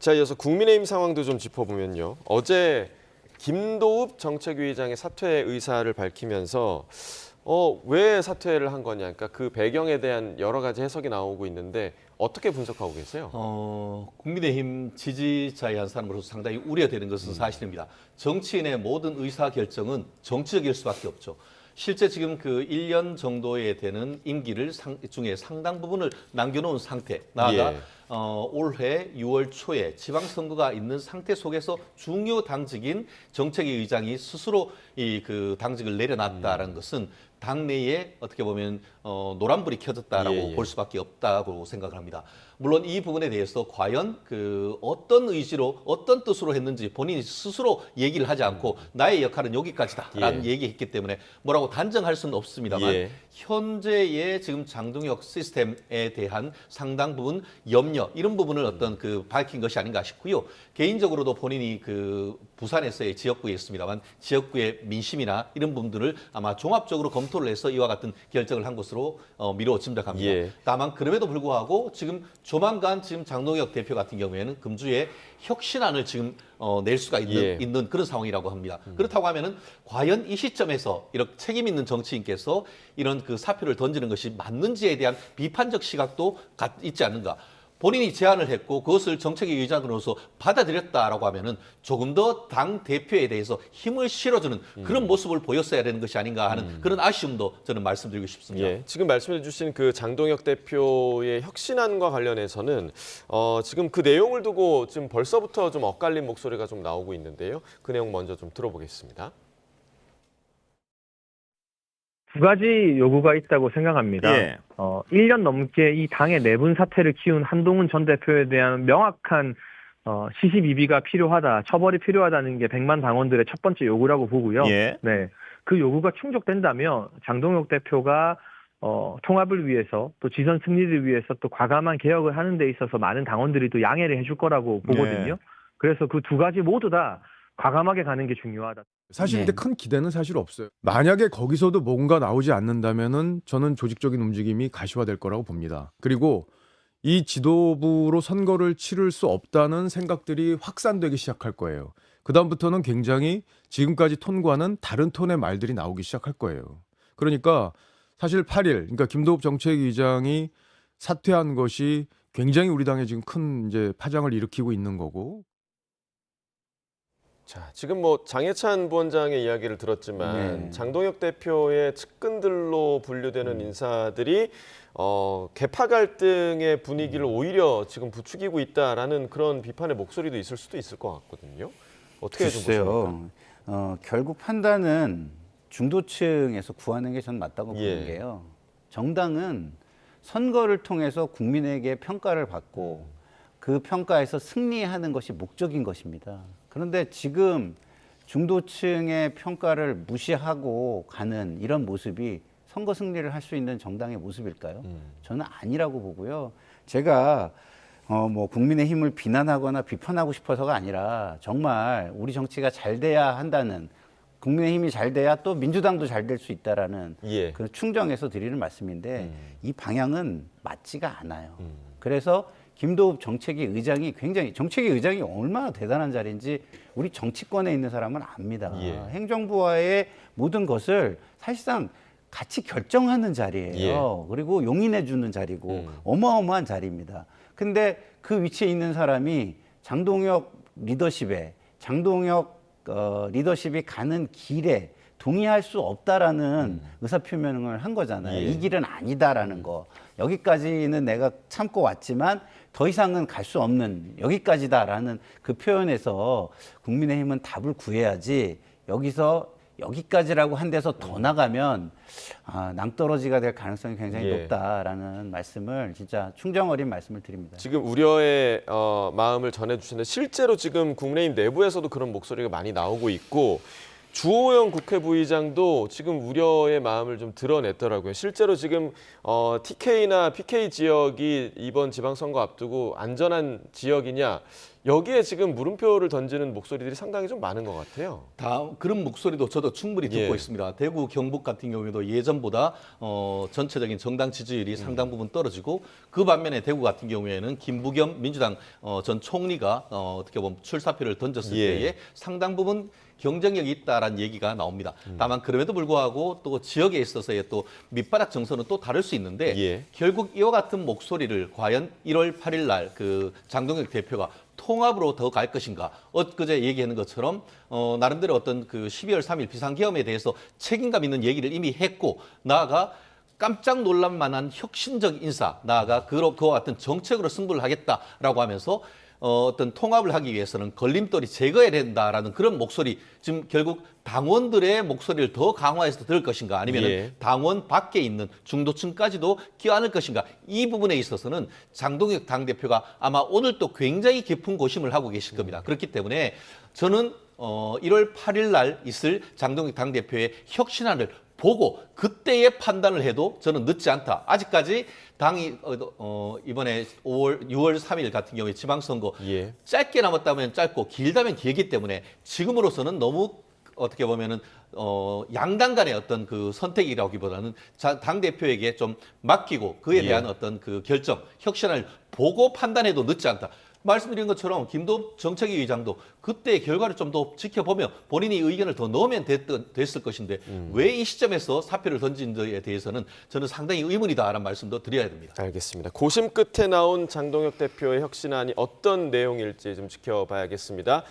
자, 이어서 국민의힘 상황도 좀 짚어보면요. 어제 김도읍 정책위 의장의 사퇴 의사를 밝히면서 왜 사퇴를 한 거냐, 그러니까 그 배경에 대한 여러 가지 해석이 나오고 있는데 어떻게 분석하고 계세요? 국민의힘 지지자의 한 사람으로서 상당히 우려되는 것은 사실입니다. 정치인의 모든 의사결정은 정치적일 수밖에 없죠. 실제 지금 그 1년 정도에 되는 임기를 중에 상당 부분을 남겨놓은 상태. 나아가 올해 6월 초에 지방선거가 있는 상태 속에서 중요 당직인 정책위 의장이 스스로 그 당직을 내려놨다라는 것은 당내에 어떻게 보면 노란불이 켜졌다라고 볼 수밖에 없다고 생각을 합니다. 물론 이 부분에 대해서 과연 그 어떤 의지로 어떤 뜻으로 했는지 본인이 스스로 얘기를 하지 않고 나의 역할은 여기까지다라는 얘기했기 때문에 뭐라고 단정할 수는 없습니다만 현재의 지금 장동혁 시스템에 대한 상당 부분 염려 이런 부분을 어떤 그 밝힌 것이 아닌가 싶고요. 개인적으로도 본인이 그 부산에서의 지역구에 있습니다만 지역구의 민심이나 이런 부분들을 아마 종합적으로 검토를 해서 이와 같은 결정을 한 것으로 미루어 짐작합니다. 다만 그럼에도 불구하고 지금 조만간 지금 장동혁 대표 같은 경우에는 금주에 혁신안을 지금 낼 수가 있는 그런 상황이라고 합니다. 그렇다고 하면은 과연 이 시점에서 이렇게 책임 있는 정치인께서 이런 그 사표를 던지는 것이 맞는지에 대한 비판적 시각도 있지 않는가. 본인이 제안을 했고 그것을 정책위 의장으로서 받아들였다라고 하면은 조금 더 당 대표에 대해서 힘을 실어주는 그런 모습을 보였어야 되는 것이 아닌가 하는 그런 아쉬움도 저는 말씀드리고 싶습니다. 지금 말씀해 주신 그 장동혁 대표의 혁신안과 관련해서는 지금 그 내용을 두고 지금 벌써부터 좀 엇갈린 목소리가 좀 나오고 있는데요. 그 내용 먼저 좀 들어보겠습니다. 두 가지 요구가 있다고 생각합니다. 1년 넘게 이 당의 내분 사태를 키운 한동훈 전 대표에 대한 명확한 시시비비가 필요하다, 처벌이 필요하다는 게 100만 당원들의 첫 번째 요구라고 보고요. 네, 그 요구가 충족된다면 장동혁 대표가 통합을 위해서 또 지선 승리를 위해서 또 과감한 개혁을 하는 데 있어서 많은 당원들이 또 양해를 해줄 거라고 보거든요. 그래서 그 두 가지 모두 다 과감하게 가는 게 중요하다. 사실 근데 큰 기대는 사실 없어요. 만약에 거기서도 뭔가 나오지 않는다면은 저는 조직적인 움직임이 가시화될 거라고 봅니다. 그리고 이 지도부로 선거를 치를 수 없다는 생각들이 확산되기 시작할 거예요. 그다음부터는 굉장히 지금까지 톤과는 다른 톤의 말들이 나오기 시작할 거예요. 그러니까 사실 8일, 그러니까 김도읍 정책위의장이 사퇴한 것이 굉장히 우리 당에 지금 큰 이제 파장을 일으키고 있는 거고. 자, 지금 뭐 장해찬 부원장의 이야기를 들었지만 장동혁 대표의 측근들로 분류되는 인사들이 계파 갈등의 분위기를 오히려 지금 부추기고 있다라는 그런 비판의 목소리도 있을 수도 있을 것 같거든요. 어떻게 좀 보십니까? 결국 판단은 중도층에서 구하는 게 저는 맞다고 보는 게요. 정당은 선거를 통해서 국민에게 평가를 받고 그 평가에서 승리하는 것이 목적인 것입니다. 그런데 지금 중도층의 평가를 무시하고 가는 이런 모습이 선거 승리를 할 수 있는 정당의 모습일까요? 저는 아니라고 보고요. 제가 뭐 국민의힘을 비난하거나 비판하고 싶어서가 아니라 정말 우리 정치가 잘 돼야 한다는, 국민의힘이 잘 돼야 또 민주당도 잘 될 수 있다라는 그 충정에서 드리는 말씀인데 이 방향은 맞지가 않아요. 그래서 김도읍 정책위 의장이 정책위 의장이 얼마나 대단한 자리인지 우리 정치권에 있는 사람은 압니다. 행정부와의 모든 것을 사실상 같이 결정하는 자리예요. 그리고 용인해 주는 자리고 어마어마한 자리입니다. 근데 그 위치에 있는 사람이 장동혁 리더십이 가는 길에 동의할 수 없다라는 의사표명을 한 거잖아요. 이 길은 아니다라는 거. 여기까지는 내가 참고 왔지만 더 이상은 갈 수 없는 여기까지다라는 그 표현에서 국민의힘은 답을 구해야지, 여기서 여기까지라고 한 데서 더 나가면 낭떠러지가 될 가능성이 굉장히 높다라는 말씀을, 진짜 충정 어린 말씀을 드립니다. 지금 우려의 마음을 전해주시는데 실제로 지금 국민의힘 내부에서도 그런 목소리가 많이 나오고 있고, 주호영 국회 부의장도 지금 우려의 마음을 좀 드러냈더라고요. 실제로 지금 TK나 PK 지역이 이번 지방선거 앞두고 안전한 지역이냐, 여기에 지금 물음표를 던지는 목소리들이 상당히 좀 많은 것 같아요. 다 그런 목소리도 저도 충분히 듣고 예. 있습니다. 대구, 경북 같은 경우에도 예전보다 전체적인 정당 지지율이 상당 부분 떨어지고 그 반면에 대구 같은 경우에는 김부겸 민주당 전 총리가 어떻게 보면 출사표를 던졌을 예. 때에 상당 부분 경쟁력이 있다라는 얘기가 나옵니다. 다만 그럼에도 불구하고 또 지역에 있어서의 또 밑바닥 정서는 또 다를 수 있는데 예. 결국 이와 같은 목소리를 과연 1월 8일 날 그 장동혁 대표가 통합으로 더 갈 것인가? 엊그제 얘기하는 것처럼 나름대로 어떤 그 12월 3일 비상계엄에 대해서 책임감 있는 얘기를 이미 했고 나아가 깜짝 놀랄 만한 혁신적 인사, 나아가 그와 같은 정책으로 승부를 하겠다라고 하면서 어떤 통합을 하기 위해서는 걸림돌이 제거해야 된다라는 그런 목소리, 지금 결국 당원들의 목소리를 더 강화해서 들을 것인가 아니면 예. 당원 밖에 있는 중도층까지도 껴안을 것인가 이 부분에 있어서는 장동혁 당대표가 아마 오늘 또 굉장히 깊은 고심을 하고 계실 겁니다. 그렇기 때문에 저는 1월 8일 날 있을 장동혁 당대표의 혁신안을 보고 그때의 판단을 해도 저는 늦지 않다. 아직까지 당이 이번에 6월 3일 같은 경우에 지방선거 예. 짧게 남았다면 짧고 길다면 길기 때문에 지금으로서는 너무 어떻게 보면은 양당 간의 어떤 그 선택이라기보다는 당 대표에게 좀 맡기고 그에 대한 어떤 그 결정, 혁신을 보고 판단해도 늦지 않다. 말씀드린 것처럼 김도읍 정책위 의장도 그때의 결과를 좀 더 지켜보며 본인이 의견을 더 넣으면 됐을 것인데 왜 이 시점에서 사표를 던진 데에 대해서는 저는 상당히 의문이다라는 말씀도 드려야 됩니다. 알겠습니다. 고심 끝에 나온 장동혁 대표의 혁신안이 어떤 내용일지 좀 지켜봐야겠습니다.